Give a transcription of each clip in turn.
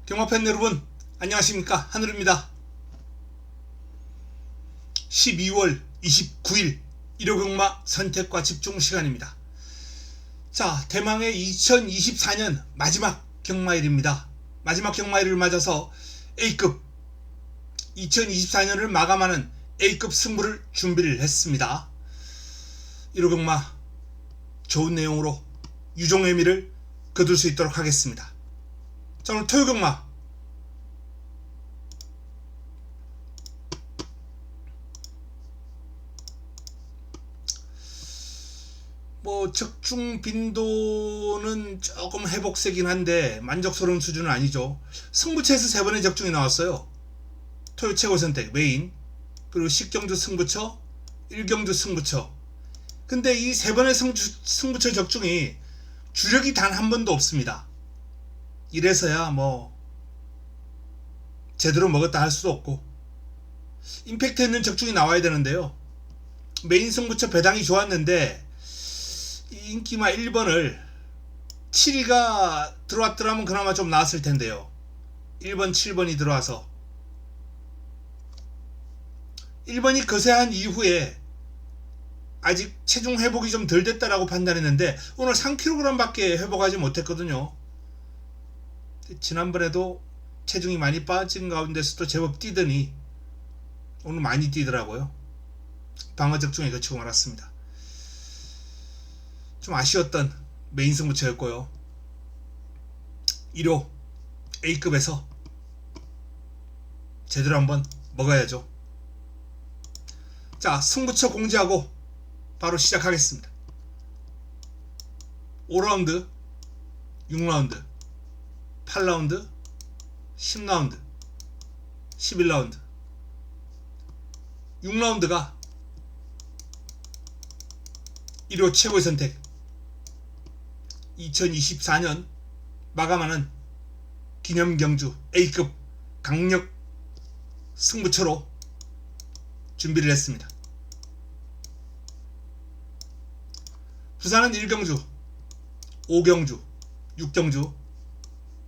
경마팬 여러분 안녕하십니까, 하늘입니다. 12월 29일 일요경마 선택과 집중 시간입니다. 자, 대망의 2024년 마지막 경마일입니다. 마지막 경마일을 맞아서 A급 2024년을 마감하는 A급 승부를 준비를 했습니다. 일요경마 좋은 내용으로 유종의미를 거둘 수 있도록 하겠습니다. 자, 오늘 토요경마 적중 빈도는 조금 회복세긴 한데 만족스러운 수준은 아니죠. 승부처에서 3번의 적중이 나왔어요. 토요 최고 선택 메인, 그리고 10경주 승부처, 1경주 승부처. 근데 이 3번의 승부처 적중이 주력이 단 한 번도 없습니다. 이래서야 제대로 먹었다 할 수도 없고, 임팩트 있는 적중이 나와야 되는데요. 메인 승부처 배당이 좋았는데 인기마 1번을 7위가 들어왔더라면 그나마 좀 나았을 텐데요. 1번 7번이 들어와서 1번이 거세한 이후에 아직 체중 회복이 좀 덜 됐다라고 판단했는데 오늘 3kg 밖에 회복하지 못했거든요. 지난번에도 체중이 많이 빠진 가운데서도 제법 뛰더니 오늘 많이 뛰더라고요. 방어적중에 거치고 말았습니다. 좀 아쉬웠던 메인 승부처였고요. 1호 A급에서 제대로 한번 먹어야죠. 자, 승부처 공지하고 바로 시작하겠습니다. 5라운드, 6라운드, 8라운드, 10라운드, 11라운드. 6라운드가 1호 최고의 선택 2024년 마감하는 기념경주 A급 강력 승부처로 준비를 했습니다. 부산은 1경주, 5경주, 6경주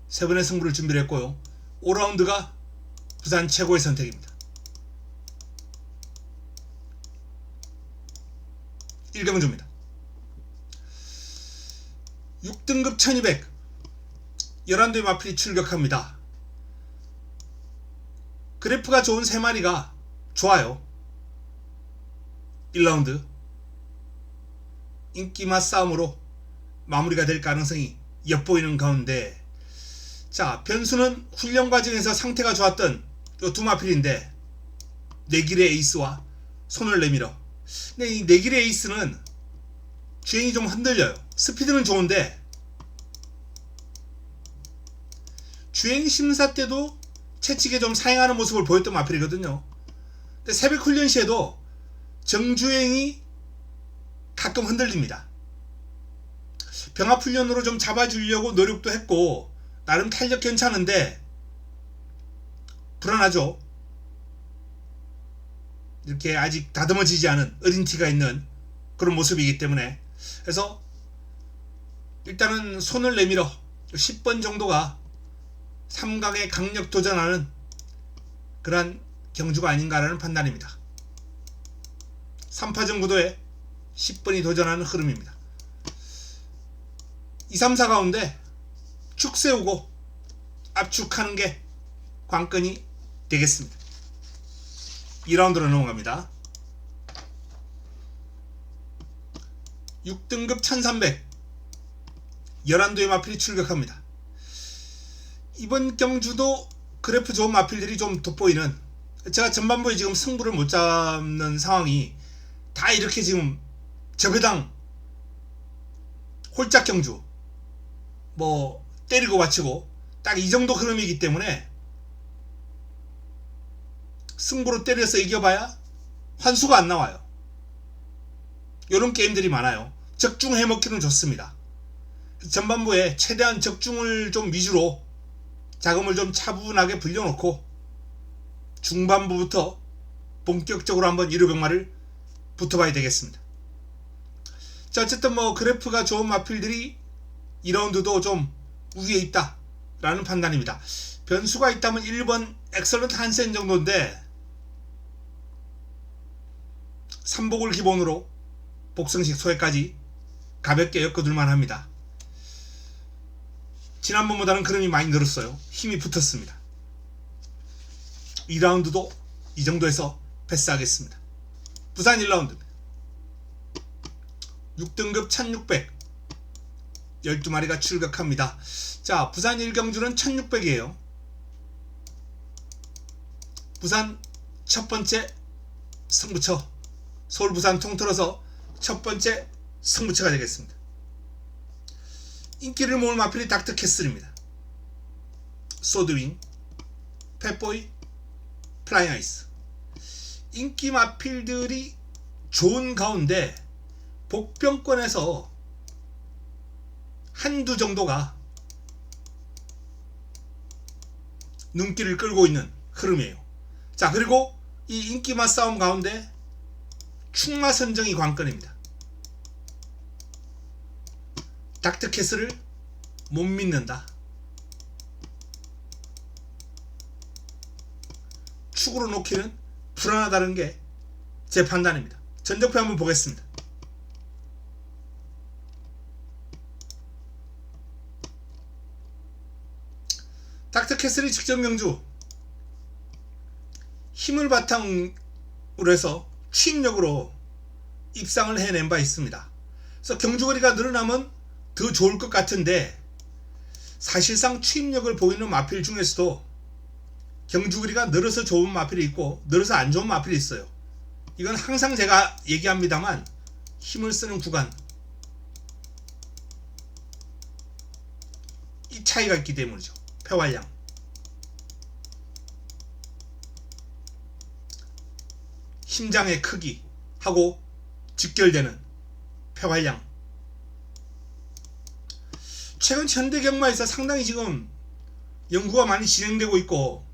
3번의 승부를 준비를 했고요. 5라운드가 부산 최고의 선택입니다. 1경주입니다. 6등급 1200 11대의 마필이 출격합니다. 그래프가 좋은 3마리가 좋아요. 1라운드 인기맛 싸움으로 마무리가 될 가능성이 엿보이는 가운데, 자, 변수는 훈련 과정에서 상태가 좋았던 이 두 마필인데 내길의 에이스와 손을 내밀어. 근데 이 내길의 에이스는 주행이 좀 흔들려요. 스피드는 좋은데 주행 심사 때도 채찍에 좀 사행하는 모습을 보였던 마필이거든요. 근데 새벽 훈련 시에도 정주행이 가끔 흔들립니다. 병합 훈련으로 좀 잡아주려고 노력도 했고 나름 탄력 괜찮은데 불안하죠. 이렇게 아직 다듬어지지 않은 어린 티가 있는 그런 모습이기 때문에, 그래서 일단은 손을 내밀어 10번 정도가 3강에 강력 도전하는 그러한 경주가 아닌가라는 판단입니다. 3파전 구도에 10번이 도전하는 흐름입니다. 2, 3, 4 가운데 축 세우고 압축하는 게 관건이 되겠습니다. 2라운드로 넘어갑니다. 6등급 1300 11도의 마필이 출격합니다. 이번 경주도 그래프 좋은 마필들이 좀 돋보이는, 제가 전반부에 지금 승부를 못 잡는 상황이 다 이렇게 지금 저배당 홀짝 경주 때리고 받치고 딱 이 정도 흐름이기 때문에 승부로 때려서 이겨봐야 환수가 안 나와요. 이런 게임들이 많아요. 적중 해먹기는 좋습니다. 전반부에 최대한 적중을 좀 위주로 자금을 좀 차분하게 불려놓고 중반부부터 본격적으로 한번 일요병마를 붙어봐야 되겠습니다. 자, 어쨌든 그래프가 좋은 마필들이 2라운드도 좀 우위에 있다 라는 판단입니다. 변수가 있다면 1번 엑설런트 한센 정도인데 3복을 기본으로 복성식 소외까지 가볍게 엮어둘만 합니다. 지난번보다는 그림이 많이 늘었어요. 힘이 붙었습니다. 2라운드도 이 정도에서 패스하겠습니다. 부산 1라운드입니다. 6등급 1600 12마리가 출격합니다. 자, 부산 1경주는 1600이에요. 부산 첫 번째 승부처, 서울 부산 통틀어서 첫 번째 승부처가 되겠습니다. 인기를 모을 마필이 닥터캐슬입니다. 소드윙, 팻보이, 플라잉 아이스. 인기 마필들이 좋은 가운데 복병권에서 한두 정도가 눈길을 끌고 있는 흐름이에요. 자, 그리고 이 인기맛 싸움 가운데 충마 선정이 관건입니다. 닥터캐슬을 못 믿는다. 축으로 놓기는 불안하다는 게 제 판단입니다. 전적표 한번 보겠습니다. 닥터캐슬이 직전 경주 힘을 바탕으로 해서 추임력으로 입상을 해낸 바 있습니다. 그래서 경주거리가 늘어나면 더 좋을 것 같은데 사실상 추임력을 보이는 마필 중에서도 경주거리가 늘어서 좋은 마필이 있고 늘어서 안 좋은 마필이 있어요. 이건 항상 제가 얘기합니다만 힘을 쓰는 구간, 이 차이가 있기 때문이죠. 폐활량, 심장의 크기하고 직결되는 폐활량. 최근 현대경마에서 상당히 지금 연구가 많이 진행되고 있고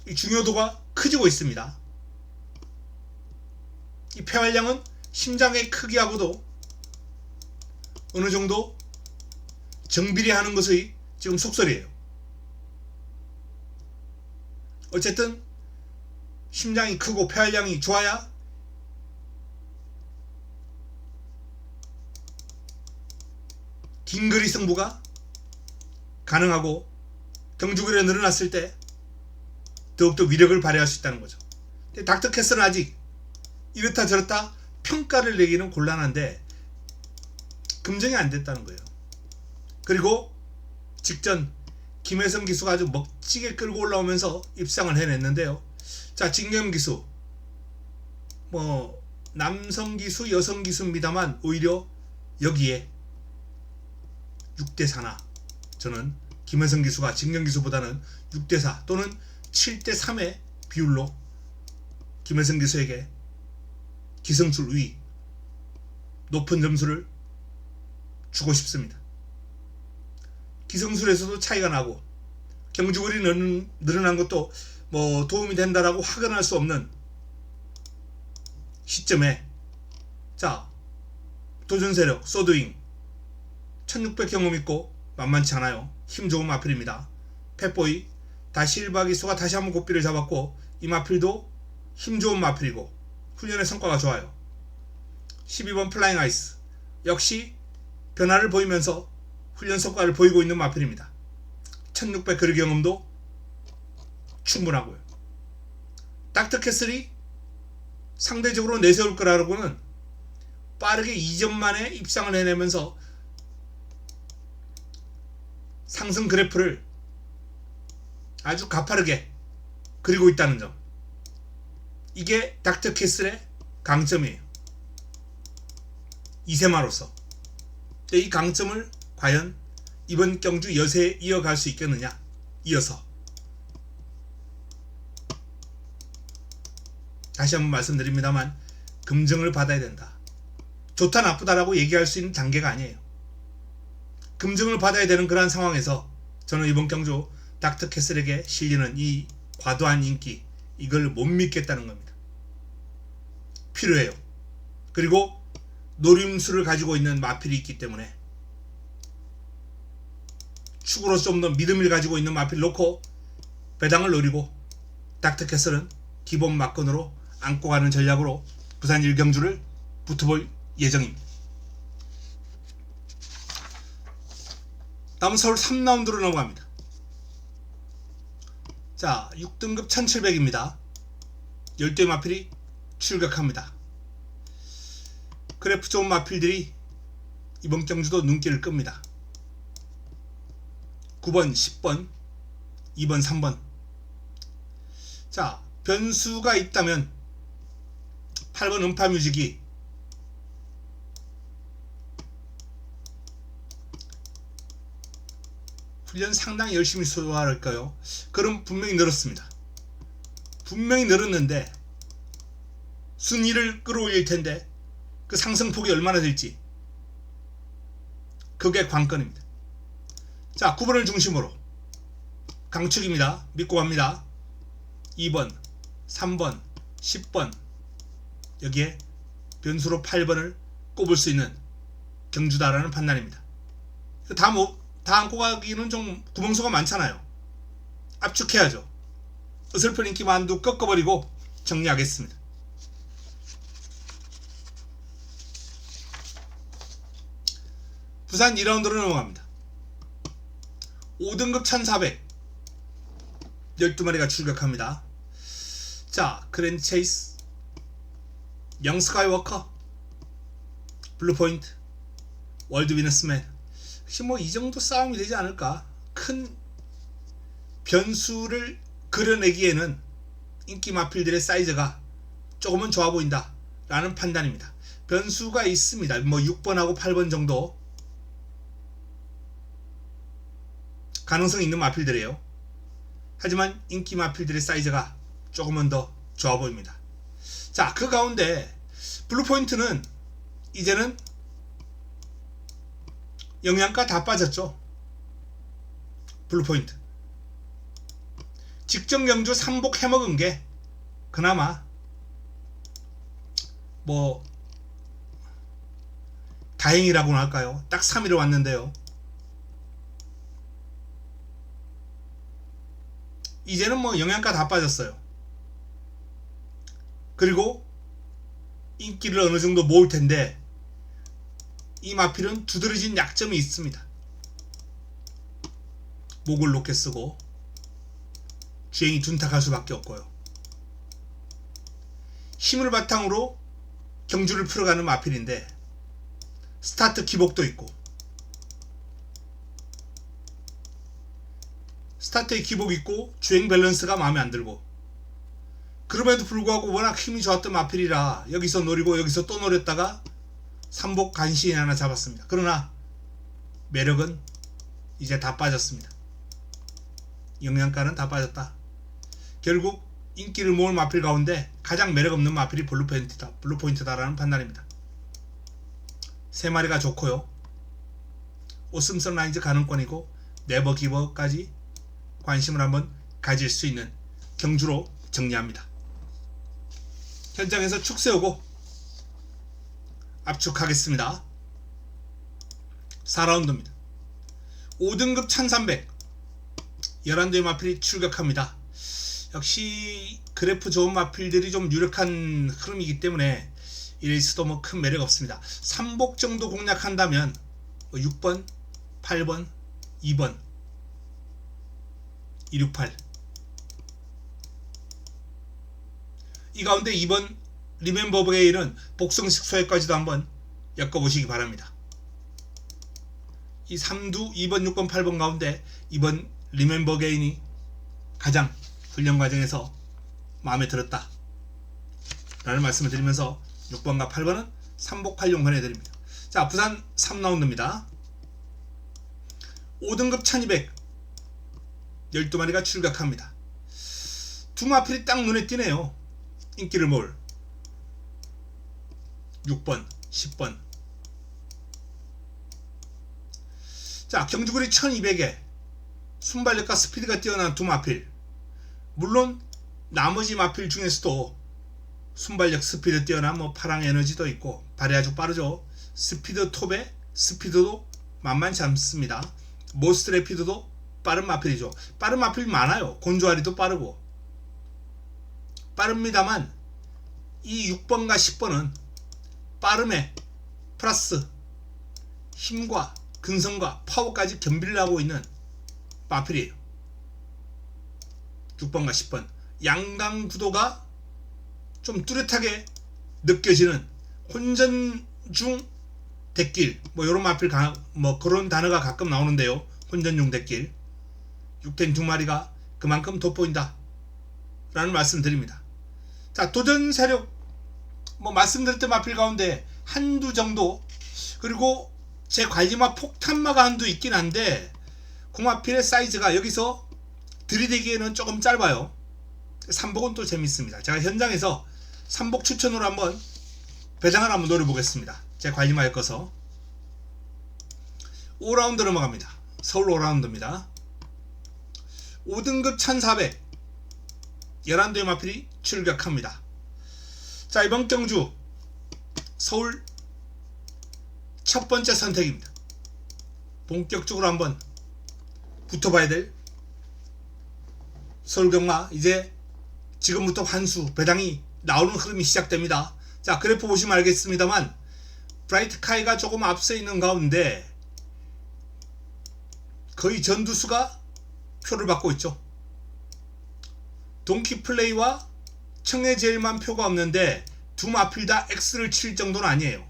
이 중요도가 커지고 있습니다. 이 폐활량은 심장의 크기하고도 어느 정도 정비례하는 것의 지금 속설이에요. 어쨌든 심장이 크고 폐활량이 좋아야 긴거리 승부가 가능하고 경주거리가 늘어났을 때 더욱더 위력을 발휘할 수 있다는 거죠. 근데 닥터캐슬은 아직 이렇다 저렇다 평가를 내기는 곤란한데 검증이 안 됐다는 거예요. 그리고 직전 김혜성 기수가 아주 멋지게 끌고 올라오면서 입상을 해냈는데요. 자, 진경 기수 뭐 남성 기수 여성 기수입니다만 오히려 여기에 6대4나 저는 김혜성 기수가 진경 기수보다는 6대4 또는 7대3의 비율로 김혜성 기수에게 기성출 우위 높은 점수를 주고 싶습니다. 기성술에서도 차이가 나고 경주거리 늘어난 것도 뭐 도움이 된다라고 확언할 수 없는 시점에 자, 도전세력 소드윙 1600 경험 있고 만만치 않아요. 힘 좋은 마필입니다. 팻보이 다시 1박 기수가 다시 한번 고삐를 잡았고 이 마필도 힘 좋은 마필이고 훈련의 성과가 좋아요. 12번 플라잉 아이스 역시 변화를 보이면서 훈련 성과를 보이고 있는 마필입니다. 1600 거리 경험도 충분하고요. 닥터캐슬이 상대적으로 내세울 거라고는 빠르게 2점 만에 입상을 해내면서 상승 그래프를 아주 가파르게 그리고 있다는 점, 이게 닥터캐슬의 강점이에요. 이세마로서. 이 강점을 과연 이번 경주 여세에 이어갈 수 있겠느냐. 이어서 다시 한번 말씀드립니다만 검증을 받아야 된다. 좋다 나쁘다라고 얘기할 수 있는 단계가 아니에요. 검증을 받아야 되는 그러한 상황에서 저는 이번 경주 닥터캐슬에게 실리는 이 과도한 인기, 이걸 못 믿겠다는 겁니다. 필요해요. 그리고 노림수를 가지고 있는 마필이 있기 때문에 축으로 좀 더 믿음을 가지고 있는 마필 놓고 배당을 노리고 닥터캐슬은 기본 막건으로 안고 가는 전략으로 부산 1경주를 붙어볼 예정입니다. 다음은 서울 3라운드로 넘어갑니다. 자, 6등급 1700입니다. 12의 마필이 출격합니다. 그래프 좋은 마필들이 이번 경주도 눈길을 끕니다. 9번, 10번, 2번, 3번. 자, 변수가 있다면 8번 음파뮤직이 훈련 상당히 열심히 소화할까요? 그럼 분명히 늘었습니다. 분명히 늘었는데 순위를 끌어올릴 텐데 그 상승폭이 얼마나 될지 그게 관건입니다. 자, 9번을 중심으로 강축입니다. 믿고 갑니다. 2번, 3번, 10번 여기에 변수로 8번을 꼽을 수 있는 경주다라는 판단입니다. 다 안고 가기는 좀 구멍수가 많잖아요. 압축해야죠. 어설픈 인기 만두 꺾어버리고 정리하겠습니다. 부산 2라운드로 넘어갑니다. 5등급 1400 12마리가 출격합니다. 자, 그랜드 체이스, 영 스카이워커, 블루포인트, 월드 위너스맨. 혹시 뭐 이 정도 싸움이 되지 않을까? 큰 변수를 그려내기에는 인기 마필들의 사이즈가 조금은 좋아 보인다 라는 판단입니다. 변수가 있습니다. 뭐 6번하고 8번 정도 가능성이 있는 마필들이에요. 하지만 인기 마필들의 사이즈가 조금은 더 좋아 보입니다. 자, 그 가운데 블루포인트는 이제는 영양가 다 빠졌죠. 블루포인트 직전 경주 3복 해먹은 게 그나마 뭐 다행이라고나 할까요? 딱 3위로 왔는데요. 이제는 뭐 영양가 다 빠졌어요. 그리고 인기를 어느 정도 모을 텐데 이 마필은 두드러진 약점이 있습니다. 목을 높게 쓰고 주행이 둔탁할 수밖에 없고요. 힘을 바탕으로 경주를 풀어가는 마필인데 스타트 기복도 있고 스타트에 기복 있고 주행 밸런스가 마음에 안 들고 그럼에도 불구하고 워낙 힘이 좋았던 마필이라 여기서 노리고 여기서 또 노렸다가 3복 간신히 하나 잡았습니다. 그러나 매력은 이제 다 빠졌습니다. 영양가는 다 빠졌다. 결국 인기를 모을 마필 가운데 가장 매력 없는 마필이 블루포인트다라는 판단입니다. 3마리가 좋고요. 오슴 선라이즈 가능권이고 네버 기버까지 관심을 한번 가질 수 있는 경주로 정리합니다. 현장에서 축 세우고 압축하겠습니다. 4라운드입니다. 5등급 1300 11대의 마필이 출격합니다. 역시 그래프 좋은 마필들이 좀 유력한 흐름이기 때문에 이 레이스도 뭐 큰 매력 없습니다. 3복 정도 공략한다면 6번, 8번, 2번 268 이 가운데 2번 리멤버 게일은 복성식 소액까지도 한번 엮어보시기 바랍니다. 이 3두 2번, 6번, 8번 가운데 2번 리멤버 게인이 가장 훈련 과정에서 마음에 들었다 라는 말씀을 드리면서 6번과 8번은 3복 활용 권해드립니다. 자, 부산 3라운드입니다. 5등급 1200 12마리가 출격합니다. 두 마필이 딱 눈에 띄네요. 인기를 모을 6번, 10번. 자, 경주거리 1200에 순발력과 스피드가 뛰어난 두 마필. 물론 나머지 마필 중에서도 순발력, 스피드 뛰어난 뭐 파랑 에너지도 있고 발이 아주 빠르죠. 스피드 톱에 스피드도 만만치 않습니다. 모스트 레피드도 빠른 마필이죠. 빠른 마필 많아요. 곤조아리도 빠르고 빠릅니다만 이 6번과 10번은 빠름에 플러스 힘과 근성과 파워까지 겸비를 하고 있는 마필이에요. 6번과 10번 양강 구도가 좀 뚜렷하게 느껴지는 혼전중 대길 뭐 이런 마필 뭐 그런 단어가 가끔 나오는데요. 혼전중 대길 6된 2마리가 그만큼 돋보인다 라는 말씀 드립니다. 자, 도전 세력 뭐 말씀드렸던 마필 가운데 한두 정도, 그리고 제 관리마 폭탄마가 한두 있긴 한데 그 마필의 사이즈가 여기서 들이대기에는 조금 짧아요. 삼복은 또 재밌습니다. 제가 현장에서 삼복 추천으로 한번 배당을 한번 노려보겠습니다. 제 관리마에 꺼서 5라운드 넘어갑니다. 서울 5라운드입니다. 5등급 1400 11도의 마필이 출격합니다. 자, 이번 경주 서울 첫 번째 선택입니다. 본격적으로 한번 붙어봐야 될 서울경마, 이제 지금부터 환수 배당이 나오는 흐름이 시작됩니다. 자, 그래프 보시면 알겠습니다만 브라이트 카이가 조금 앞서 있는 가운데 거의 전두수가 표를 받고 있죠. 동키 플레이와 청해제일만 표가 없는데 두 마필 다 X를 칠 정도는 아니에요.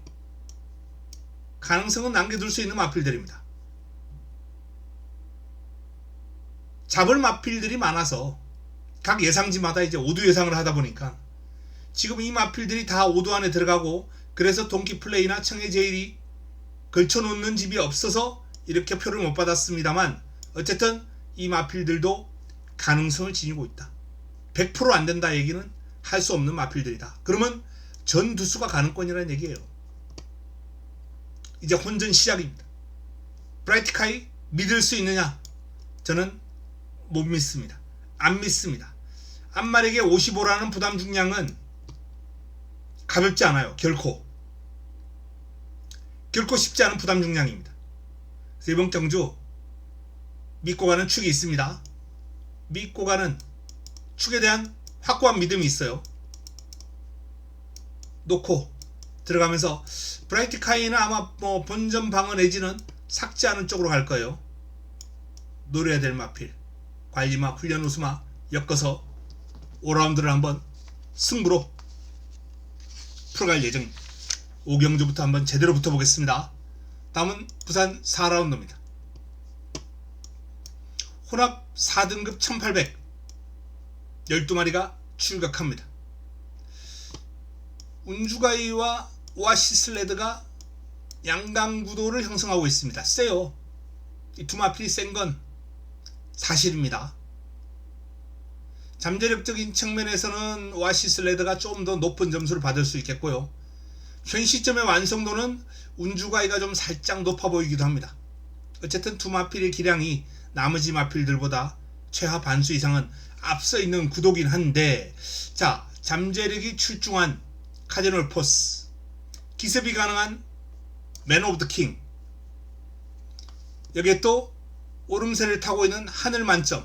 가능성은 남겨둘 수 있는 마필들입니다. 잡을 마필들이 많아서 각 예상지마다 이제 5두 예상을 하다 보니까 지금 이 마필들이 다 5두 안에 들어가고, 그래서 동키 플레이나 청해제일이 걸쳐놓는 집이 없어서 이렇게 표를 못 받았습니다만 어쨌든 이 마필들도 가능성을 지니고 있다. 100% 안 된다 얘기는 할 수 없는 마필들이다. 그러면 전두수가 가능권이라는 얘기예요. 이제 혼전 시작입니다. 브라이트카이 믿을 수 있느냐? 저는 못 믿습니다. 안 믿습니다. 앞말에게 55라는 부담 중량은 가볍지 않아요. 결코 쉽지 않은 부담 중량입니다. 그래서 이번 경주 믿고 가는 축이 있습니다. 믿고 가는 축에 대한 확고한 믿음이 있어요. 놓고 들어가면서 브라이트 카이는 아마 뭐 본전 방어 내지는 삭제하는 쪽으로 갈 거예요. 노려야 될 마필 관리마, 훈련 우수마 엮어서 5라운드를 한번 승부로 풀어갈 예정입니다. 5경주부터 한번 제대로 붙어보겠습니다. 다음은 부산 4라운드입니다. 혼합 4등급 1800 12마리가 출격합니다. 운주가이와 오아시스 레드가 양강구도를 형성하고 있습니다. 세요. 이 두 마필이 센 건 사실입니다. 잠재력적인 측면에서는 오아시스 레드가 좀 더 높은 점수를 받을 수 있겠고요. 현 시점의 완성도는 운주가이가 좀 살짝 높아 보이기도 합니다. 어쨌든 두 마필의 기량이 나머지 마필들보다 최하 반수 이상은 앞서 있는 구도긴 한데, 자, 잠재력이 출중한 카디널 포스, 기습이 가능한 맨 오브 더 킹, 여기에 또 오름세를 타고 있는 하늘 만점,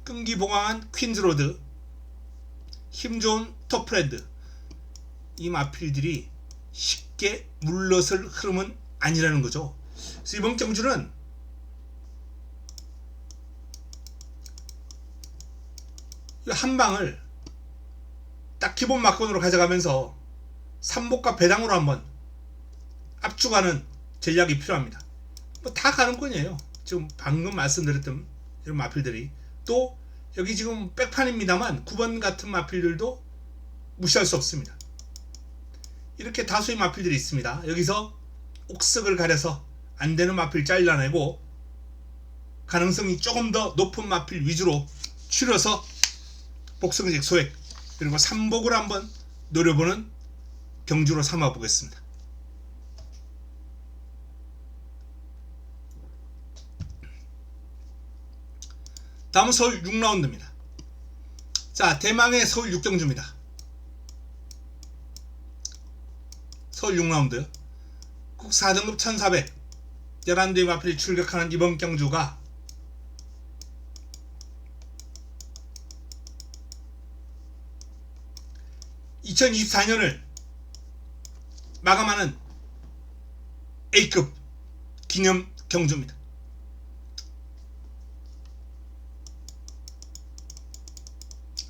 끈기 봉황한 퀸즈로드, 힘 좋은 터프레드, 이 마필들이 쉽게 물러설 흐름은 아니라는 거죠. 그래서 이번 경주는 한 방을 딱 기본 막건으로 가져가면서 삼복과 배당으로 한번 압축하는 전략이 필요합니다. 뭐 다 가능권이에요. 지금 방금 말씀드렸던 이런 마필들이, 또 여기 지금 백판입니다만 9번 같은 마필들도 무시할 수 없습니다. 이렇게 다수의 마필들이 있습니다. 여기서 옥석을 가려서 안되는 마필 잘라내고 가능성이 조금 더 높은 마필 위주로 추려서 복성직 소액, 그리고 삼복을 한번 노려보는 경주로 삼아 보겠습니다. 다음은 서울 6라운드입니다. 자, 대망의 서울 6경주입니다. 서울 6라운드 국 4등급 1400 11대의 마필이 출격하는 이번 경주가 2024년을 마감하는 A급 기념 경주입니다.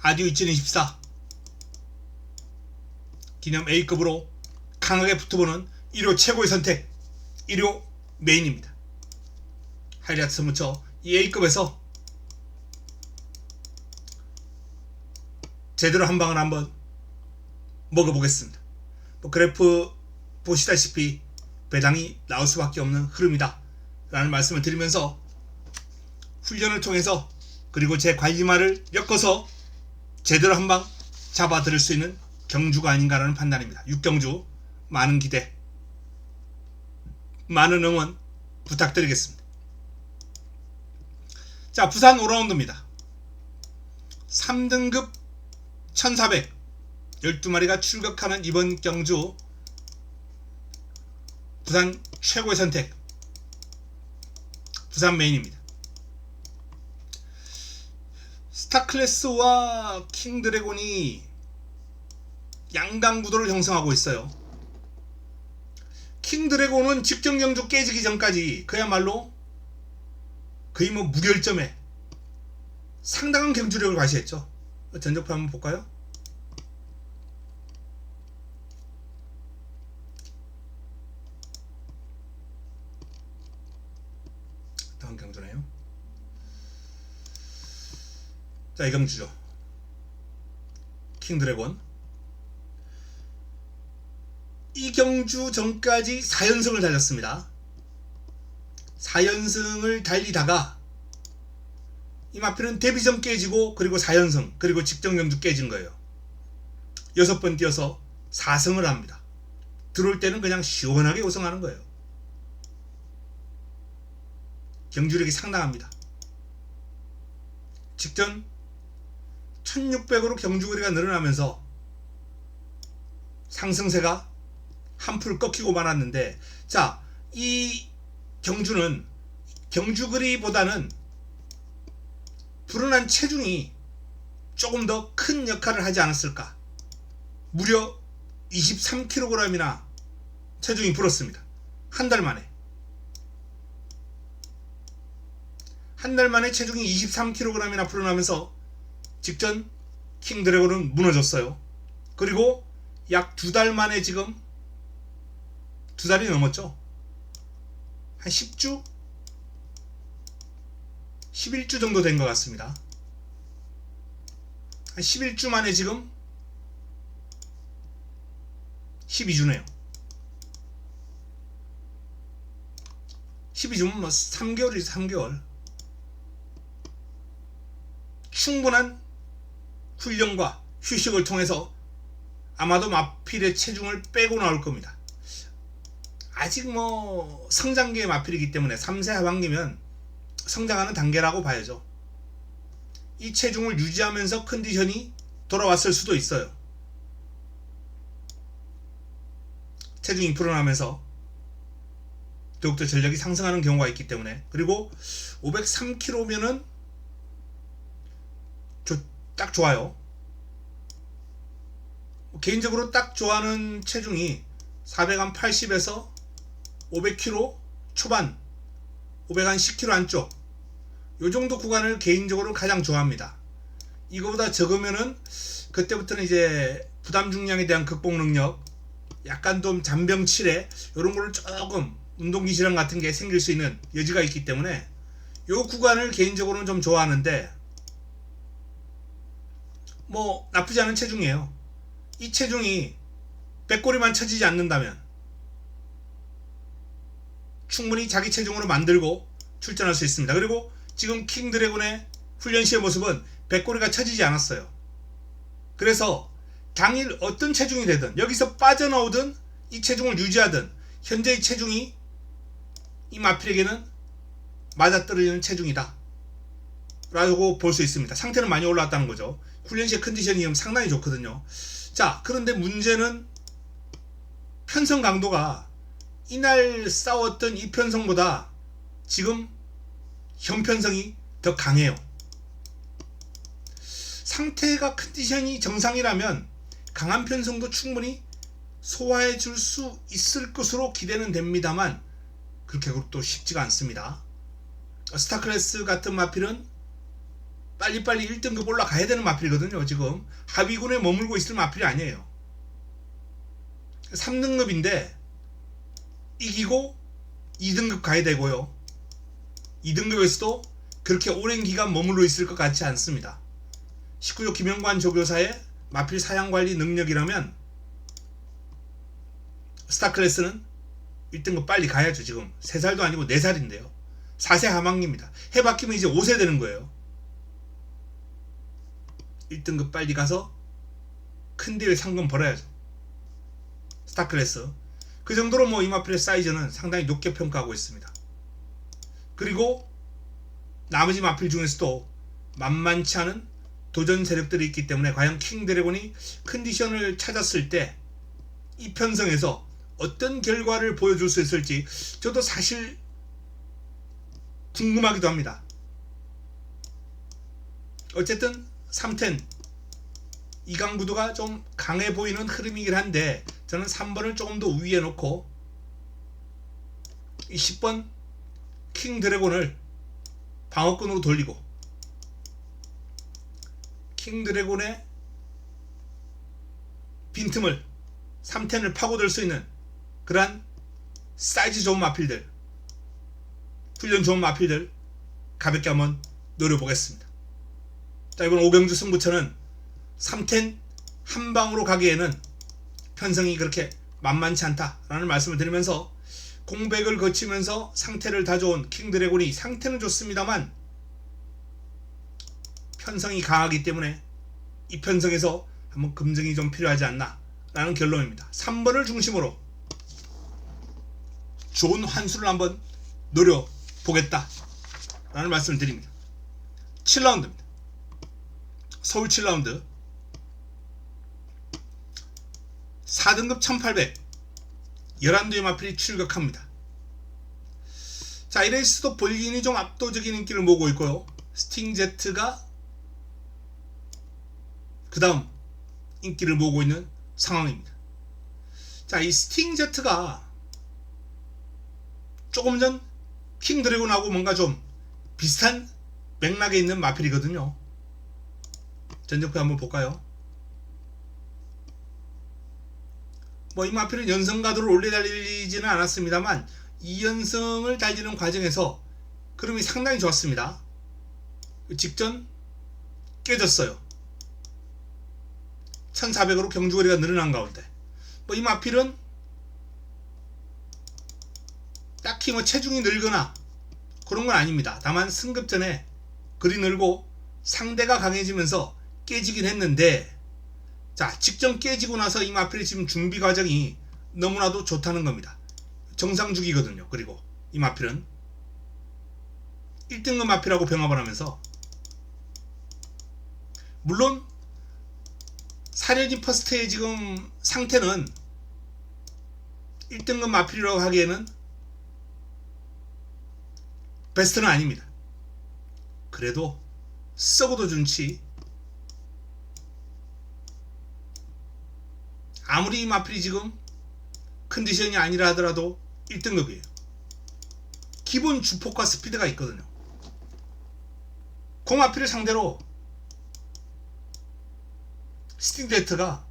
아디오 2024 기념 A급으로 강하게 붙어보는 1호 최고의 선택 1호 메인입니다. 하이라이트 선무처 이 A급에서 제대로 한 방을 한번 먹어보겠습니다. 그래프 보시다시피 배당이 나올 수밖에 없는 흐름이다 라는 말씀을 드리면서 훈련을 통해서 그리고 제 관리말을 엮어서 제대로 한 방 잡아드릴 수 있는 경주가 아닌가라는 판단입니다. 6경주 많은 기대 많은 응원 부탁드리겠습니다. 자, 부산 오라운드입니다. 3등급 1400 12마리가 출격하는 이번 경주 부산 최고의 선택 부산 메인입니다. 스타클래스와 킹드래곤이 양강 구도를 형성하고 있어요. 킹드래곤은 직전 경주 깨지기 전까지 그야말로 거의 무결점에 상당한 경주력을 과시했죠. 전적표 한번 볼까요? 다음 경주네요. 자, 이 경주죠. 킹드래곤. 이 경주 전까지 4연승을 달렸습니다. 4연승을 달리다가 이 마필은 데뷔전 깨지고 그리고 4연승 그리고 직전 경주 깨진 거예요. 6번 뛰어서 4승을 합니다. 들어올 때는 그냥 시원하게 우승하는 거예요. 경주력이 상당합니다. 직전 1600으로 경주거리가 늘어나면서 상승세가 한풀 꺾이고 말았는데, 자, 이 경주는 경주거리보다는 불어난 체중이 조금 더 큰 역할을 하지 않았을까. 무려 23kg이나 체중이 불었습니다. 한 달 만에. 한 달 만에 체중이 23kg이나 불어나면서 직전 킹드래곤은 무너졌어요. 그리고 약 2달 만에 지금 2달이 넘었죠. 한 10주? 11주 정도 된 것 같습니다. 한 11주 만에 지금 12주네요. 12주면 3개월이죠. 3개월. 충분한 훈련과 휴식을 통해서 아마도 마필의 체중을 빼고 나올 겁니다. 아직 성장기의 마필이기 때문에 3세 하반기면 성장하는 단계라고 봐야죠. 이 체중을 유지하면서 컨디션이 돌아왔을 수도 있어요. 체중이 불어나면서 더욱더 전력이 상승하는 경우가 있기 때문에. 그리고 503kg면은 딱 좋아요. 개인적으로 딱 좋아하는 체중이 480에서 500kg 초반, 510kg 안쪽, 요 정도 구간을 개인적으로 가장 좋아합니다. 이거보다 적으면은 그때부터는 이제 부담 중량에 대한 극복 능력, 약간 좀 잔병 치레, 요런 거를 조금 운동기 질환 같은 게 생길 수 있는 여지가 있기 때문에 요 구간을 개인적으로는 좀 좋아하는데, 나쁘지 않은 체중이에요. 이 체중이 백골이만 쳐지지 않는다면 충분히 자기 체중으로 만들고 출전할 수 있습니다. 그리고 지금 킹드래곤의 훈련 시의 모습은 백골이가 쳐지지 않았어요. 그래서 당일 어떤 체중이 되든 여기서 빠져나오든 이 체중을 유지하든 현재의 체중이 이 마필에게는 맞아떨어지는 체중이다 라고 볼 수 있습니다. 상태는 많이 올라왔다는 거죠. 훈련 시의 컨디션이 상당히 좋거든요. 자, 그런데 문제는 편성 강도가 이날 싸웠던 이편성보다 지금 현편성이 더 강해요. 상태가 컨디션이 정상이라면 강한 편성도 충분히 소화해 줄 수 있을 것으로 기대는 됩니다만 그렇게 또 쉽지가 않습니다. 스타클래스 같은 마필은 빨리빨리 1등급 올라가야 되는 마필이거든요. 지금 하위군에 머물고 있을 마필이 아니에요. 3등급인데 이기고 2등급 가야 되고요. 2등급에서도 그렇게 오랜 기간 머물러 있을 것 같지 않습니다. 19조 김영관 조교사의 마필 사양관리 능력이라면 스타클래스는 1등급 빨리 가야죠. 지금 3살도 아니고 4살인데요. 4세 하반기입니다. 해바뀌면 이제 5세 되는 거예요. 1등급 빨리 가서 큰 대회 상금 벌어야죠. 스타클래스. 그 정도로 뭐 이 마필의 사이즈는 상당히 높게 평가하고 있습니다. 그리고 나머지 마필 중에서도 만만치 않은 도전 세력들이 있기 때문에 과연 킹드래곤이 컨디션을 찾았을 때 이 편성에서 어떤 결과를 보여줄 수 있을지 저도 사실 궁금하기도 합니다. 어쨌든 3텐 이강 구도가 좀 강해 보이는 흐름이긴 한데 저는 3번을 조금 더 위에 놓고 이 10번 킹드래곤을 방어권으로 돌리고 킹드래곤의 빈틈을 3텐을 파고들 수 있는 그러한 사이즈 좋은 마필들, 훈련 좋은 마필들 가볍게 한번 노려보겠습니다. 자, 이번 오경주 승부처는 3텐 한 방으로 가기에는 편성이 그렇게 만만치 않다라는 말씀을 드리면서 공백을 거치면서 상태를 다져온 킹드래곤이 상태는 좋습니다만 편성이 강하기 때문에 이 편성에서 한번 검증이 좀 필요하지 않나 라는 결론입니다. 3번을 중심으로 좋은 환수를 한번 노려보겠다 라는 말씀을 드립니다. 7라운드입니다. 서울 7라운드 4등급 1800 11두의 마필이 출격합니다. 자, 이 레이스도 볼린이 좀 압도적인 인기를 모으고 있고요. 스팅제트가 그 다음 인기를 모으고 있는 상황입니다. 자, 이 스팅제트가 조금 전 킹드래곤하고 뭔가 좀 비슷한 맥락에 있는 마필이거든요. 전적표 한번 볼까요? 뭐 이 마필은 연승가도를 올려 달리지는 않았습니다만 2연승을 달리는 과정에서 그림이 상당히 좋았습니다. 직전 깨졌어요. 1400으로 경주거리가 늘어난 가운데 뭐 이 마필은 딱히 뭐 체중이 늘거나 그런 건 아닙니다. 다만 승급 전에 거리 늘고 상대가 강해지면서 깨지긴 했는데 자, 직전 깨지고 나서 이 마필의 지금 준비 과정이 너무나도 좋다는 겁니다. 정상주기거든요. 그리고 이 마필은 1등급 마필하고 병합을 하면서 물론 사려진 퍼스트의 지금 상태는 1등급 마필이라고 하기에는 베스트는 아닙니다. 그래도 썩어도 준치 아무리 이 마필이 지금 컨디션이 아니라 하더라도 1등급이에요. 기본 주폭과 스피드가 있거든요. 그 마필을 상대로 스팅제트가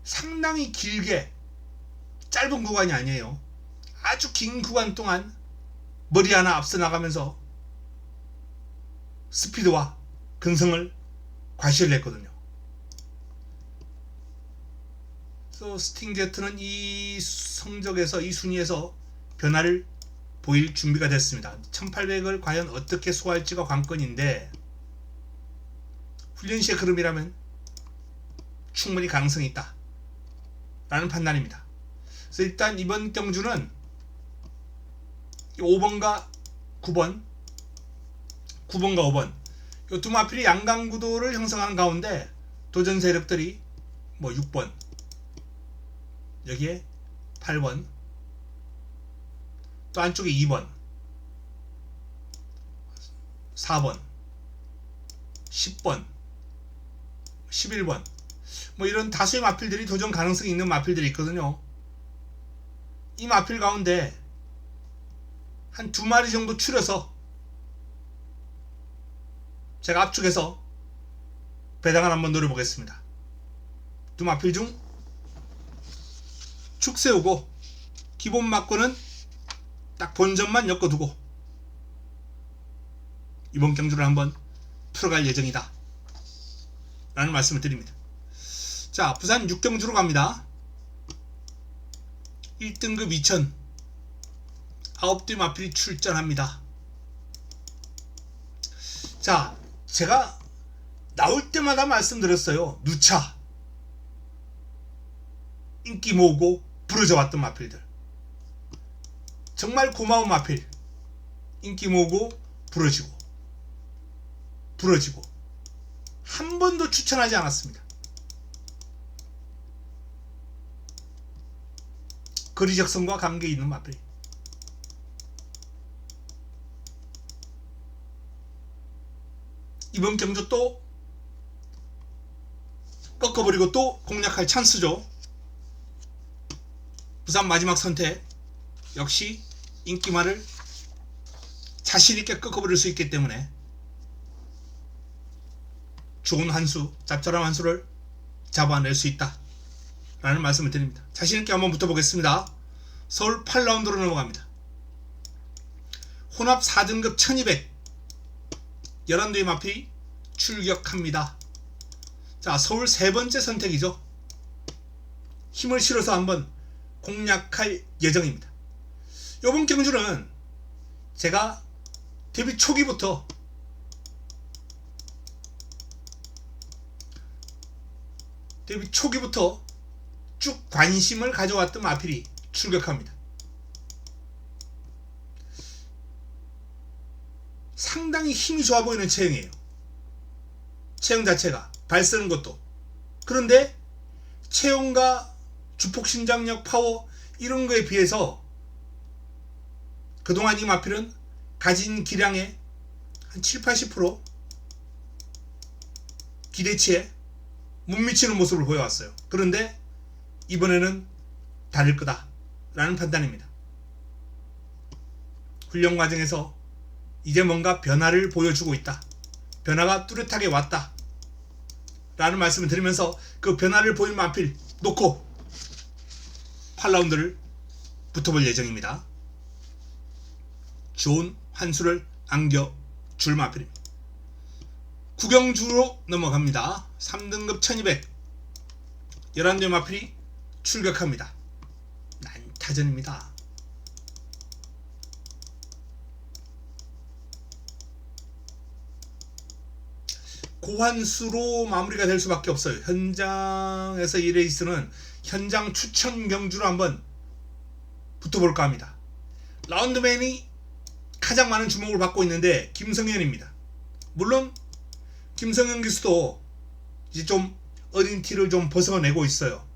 상당히 길게 짧은 구간이 아니에요. 아주 긴 구간 동안 머리 하나 앞서 나가면서 스피드와 근성을 과시를 했거든요. 그래서 스팅제트는 이 성적에서 이 순위에서 변화를 보일 준비가 됐습니다. 1800을 과연 어떻게 소화할지가 관건인데 훈련 시의 흐름이라면 충분히 가능성이 있다 라는 판단입니다. 그래서 일단 이번 경주는 5번과 9번과 5번 이 두 마필이 양강구도를 형성하는 가운데 도전 세력들이 뭐 6번 여기에 8번 또 안쪽에 2번, 4번, 10번, 11번 뭐 이런 다수의 마필들이 도전 가능성이 있는 마필들이 있거든요. 이 마필 가운데 한 2마리 정도 추려서 제가 압축해서 배당을 한번 노려보겠습니다. 2마필 중 축 세우고 기본 막고는 딱 본전만 엮어두고 이번 경주를 한번 풀어갈 예정이다 라는 말씀을 드립니다. 자, 부산 6경주로 갑니다. 1등급 2000 9대 마필이 출전합니다. 자, 제가 나올 때마다 말씀드렸어요. 누차 인기 모으고 부러져 왔던 마필들, 정말 고마운 마필, 인기 모으고 부러지고 한 번도 추천하지 않았습니다. 거리적성과 관계 있는 마필. 이번 경주 또 꺾어버리고 또 공략할 찬스죠. 부산 마지막 선택 역시 인기말을 자신있게 꺾어버릴 수 있기 때문에 좋은 한수, 짭짤한 한수를 잡아낼 수 있다 라는 말씀을 드립니다. 자신있게 한번 붙어보겠습니다. 서울 8라운드로 넘어갑니다. 혼합 4등급 1200 11대의 마필이 출격합니다. 자, 서울 세 번째 선택이죠. 힘을 실어서 한번 공략할 예정입니다. 이번 경주는 제가 데뷔 초기부터 쭉 관심을 가져왔던 마필이 출격합니다. 상당히 힘이 좋아 보이는 체형이에요. 체형 자체가 발 쓰는 것도. 그런데 체형과 주폭 신장력, 파워 이런 거에 비해서 그동안 이 마필은 가진 기량의 한 7-80% 기대치에 못 미치는 모습을 보여왔어요. 그런데 이번에는 다를 거다 라는 판단입니다. 훈련 과정에서 이제 뭔가 변화를 보여주고 있다, 변화가 뚜렷하게 왔다 라는 말씀을 드리면서 그 변화를 보인 마필 놓고 8라운드를 붙어볼 예정입니다. 좋은 환수를 안겨줄 마필입니다. 구경주로 넘어갑니다. 3등급 1200 11대 마필이 출격합니다. 난타전입니다. 고환수로 마무리가 될 수밖에 없어요. 현장에서 이 레이스는 현장 추천 경주로 한번 붙어볼까 합니다. 라운드맨이 가장 많은 주목을 받고 있는데 김성현입니다. 물론 김성현 기수도 이제 좀 어린 티를 좀 벗어내고 있어요.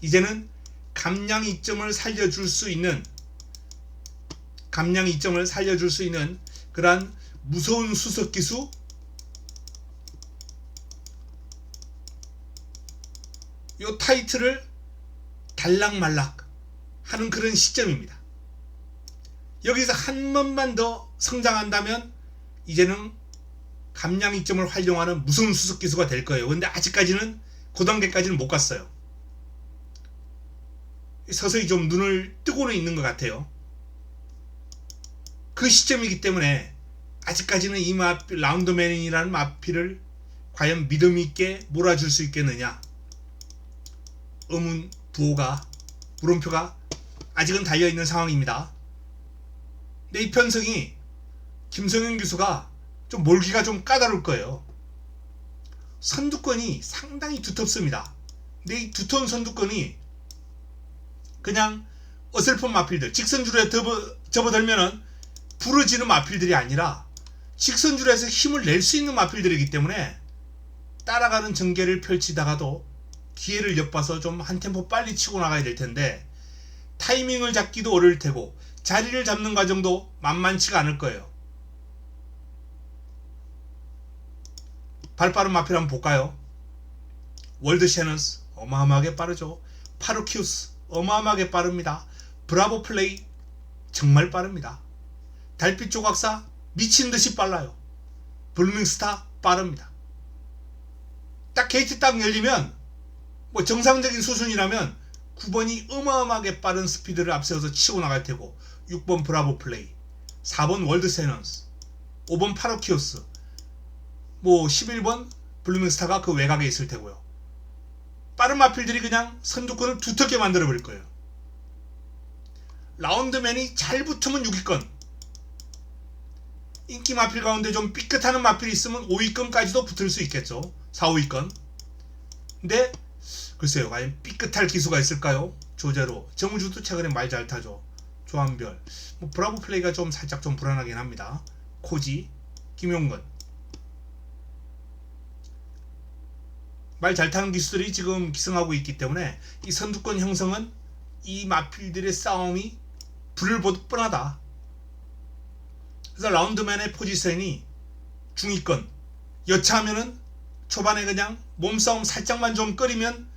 이제는 감량 이점을 살려줄 수 있는 그러한 무서운 수석 기수, 요 타이틀을 달락말락 하는 그런 시점입니다. 여기서 한 번만 더 성장한다면 이제는 감량 이점을 활용하는 무서운 수석 기수가 될 거예요. 근데 아직까지는 그 단계까지는 못 갔어요. 서서히 좀 눈을 뜨고는 있는 것 같아요. 그 시점이기 때문에 아직까지는 이 마필, 라운드맨이라는 마필을 과연 믿음 있게 몰아줄 수 있겠느냐, 의문 부호가, 물음표가 아직은 달려있는 상황입니다. 근데 이 편성이 김성현 기수가 좀 몰기가 좀 까다로울 거예요. 선두권이 상당히 두텁습니다. 근데 이 두터운 선두권이 그냥 어설픈 마필들, 직선줄에 접어들면은 부러지는 마필들이 아니라 직선줄에서 힘을 낼 수 있는 마필들이기 때문에 따라가는 전개를 펼치다가도 기회를 엿봐서 좀 한 템포 빨리 치고 나가야 될 텐데 타이밍을 잡기도 어려울 테고 자리를 잡는 과정도 만만치가 않을 거예요. 발빠른 마필 한번 볼까요? 월드 셔넌스 어마어마하게 빠르죠. 파르키우스 어마어마하게 빠릅니다. 브라보 플레이 정말 빠릅니다. 달빛 조각사 미친듯이 빨라요. 블루밍스타 빠릅니다. 딱 게이트 딱 열리면 뭐 정상적인 수순이라면 9번이 어마어마하게 빠른 스피드를 앞세워서 치고 나갈 테고 6번 브라보 플레이, 4번 월드 셔넌스, 5번 파르키우스, 뭐 11번 블루밍스타가 그 외곽에 있을 테고요. 빠른 마필들이 그냥 선두권을 두텁게 만들어 버릴 거예요. 라운드맨이 잘 붙으면 6위권, 인기 마필 가운데 좀 삐끗하는 마필이 있으면 5위권까지도 붙을 수 있겠죠. 4, 5위권. 근데 글쎄요, 과연 삐끗할 기수가 있을까요? 조제로, 정우주도 최근에 말 잘 타죠. 조한별, 뭐 브라보 플레이가 좀 살짝 좀 불안하긴 합니다. 코지, 김용건, 말 잘 타는 기수들이 지금 기승하고 있기 때문에 이 선두권 형성은 이 마필들의 싸움이 불을 보듯 뻔하다. 그래서 라운드맨의 포지션이 중위권, 여차하면은 초반에 그냥 몸싸움 살짝만 좀 끓이면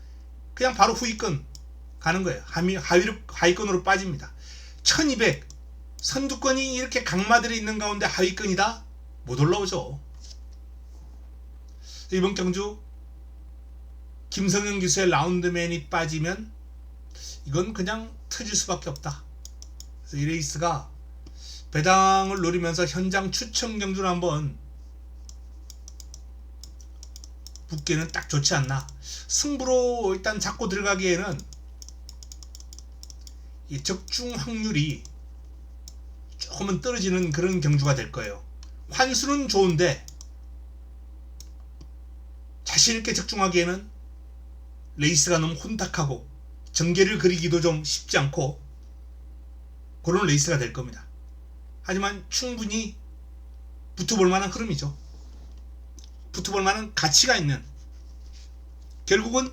그냥 바로 후위권 가는 거예요. 하위권으로 빠집니다. 1200 선두권이 이렇게 강마들이 있는 가운데 하위권이다? 못 올라오죠. 이번 경주 김성현 기수의 라운드맨이 빠지면 이건 그냥 터질 수밖에 없다. 그래서 이 레이스가 배당을 노리면서 현장 추천 경주를 한번 붙기에는 딱 좋지 않나. 승부로 일단 잡고 들어가기에는 이 적중 확률이 조금은 떨어지는 그런 경주가 될 거예요. 환수는 좋은데 자신있게 적중하기에는 레이스가 너무 혼탁하고 전개를 그리기도 좀 쉽지 않고 그런 레이스가 될 겁니다. 하지만 충분히 붙어볼 만한 흐름이죠. 붙어볼 만한 가치가 있는, 결국은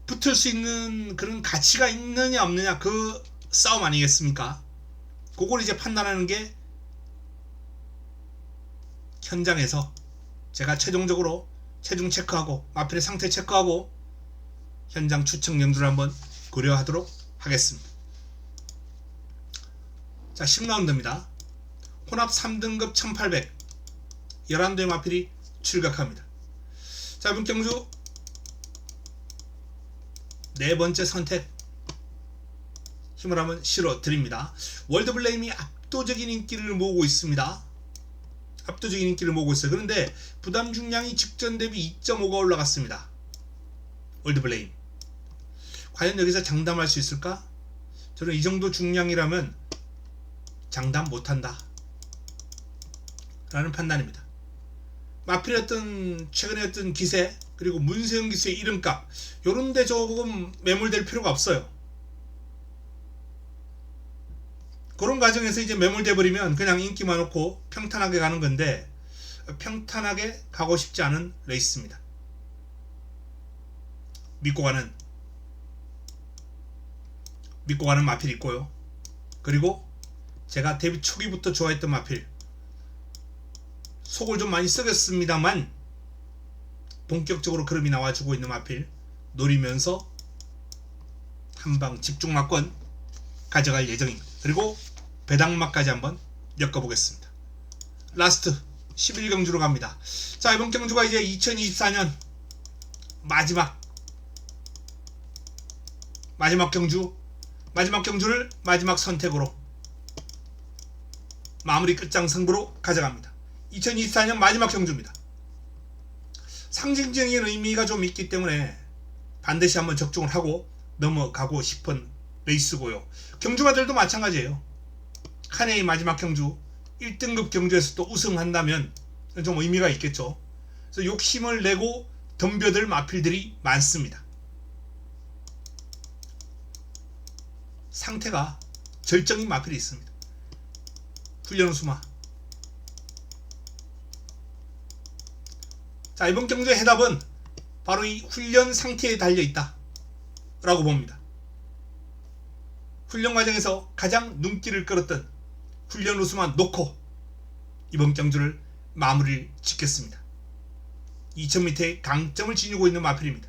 붙을 수 있는 그런 가치가 있느냐 없느냐 그 싸움 아니겠습니까? 그걸 이제 판단하는 게 현장에서 제가 최종적으로 체중 체크하고 마필의 상태 체크하고 현장 추천 경주를 한번 고려하도록 하겠습니다. 자, 10라운드입니다. 혼합 3등급 1800 11대의 마필이 출격합니다. 자, 이번 경주 네 번째 선택 힘을 한번 실어 드립니다. 월드블레임이 압도적인 인기를 모으고 있습니다. 압도적인 인기를 모으고 있어요. 그런데 부담 중량이 직전 대비 2.5가 올라갔습니다. 월드블레임 과연 여기서 장담할 수 있을까? 저는 이 정도 중량이라면 장담 못한다 라는 판단입니다. 마필의 어떤 최근의 어떤 기세, 그리고 문세영 기수의 이름값, 요런데 조금 매몰될 필요가 없어요. 그런 과정에서 이제 매몰돼 버리면 그냥 인기만 놓고 평탄하게 가는 건데, 평탄하게 가고 싶지 않은 레이스입니다. 믿고 가는 마필이 있고요. 그리고 제가 데뷔 초기부터 좋아했던 마필, 속을 좀 많이 썩였습니다만 본격적으로 그름이 나와주고 있는 마필 노리면서 한방 집중마권 가져갈 예정입니다. 그리고 배당마까지 한번 엮어보겠습니다. 라스트 11경주로 갑니다. 자, 이번 경주가 이제 2024년 마지막 경주를 마지막 선택으로 마무리 끝장 승부로 가져갑니다. 2024년 마지막 경주입니다. 상징적인 의미가 좀 있기 때문에 반드시 한번 적중을 하고 넘어가고 싶은 레이스고요. 경주마들도 마찬가지예요. 한 해의 마지막 경주 1등급 경주에서 또 우승한다면 좀 의미가 있겠죠. 그래서 욕심을 내고 덤벼들 마필들이 많습니다. 상태가 절정인 마필이 있습니다. 훈련 수마. 자, 이번 경주의 해답은 바로 이 훈련 상태에 달려있다 라고 봅니다. 훈련 과정에서 가장 눈길을 끌었던 훈련 우승만 놓고 이번 경주를 마무리를 짓겠습니다. 2000m의 강점을 지니고 있는 마필입니다.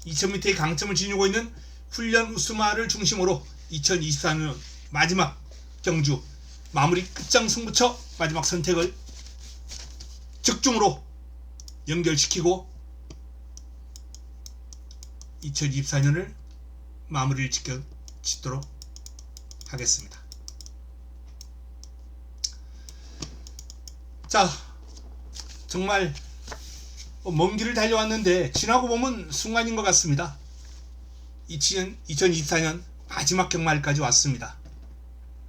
2000m의 강점을 지니고 있는 훈련 우스마를 중심으로 2024년 마지막 경주 마무리 끝장 승부처 마지막 선택을 적중으로 연결시키고 2024년을 마무리를 짓도록 하겠습니다. 자, 정말 먼 길을 달려왔는데 지나고 보면 순간인 것 같습니다. 2024년 마지막 경마일까지 왔습니다.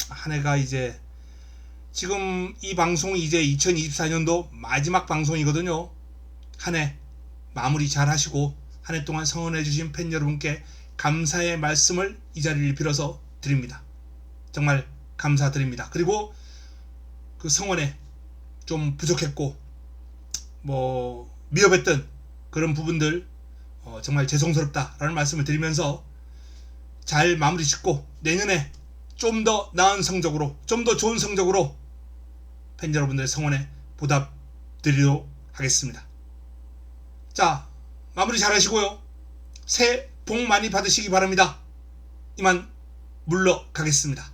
한 해가 이제 지금 이 방송이 이제 2024년도 마지막 방송이거든요. 한 해 마무리 잘 하시고 한 해 동안 성원해 주신 팬 여러분께 감사의 말씀을 이 자리를 빌어서 드립니다. 정말 감사드립니다. 그리고 그 성원에 좀 부족했고 미흡했던 그런 부분들 정말 죄송스럽다라는 말씀을 드리면서 잘 마무리 짓고 내년에 좀 더 나은 성적으로 좀 더 좋은 성적으로 팬 여러분들의 성원에 보답드리도록 하겠습니다. 자, 마무리 잘 하시고요. 새해 복 많이 받으시기 바랍니다. 이만 물러가겠습니다.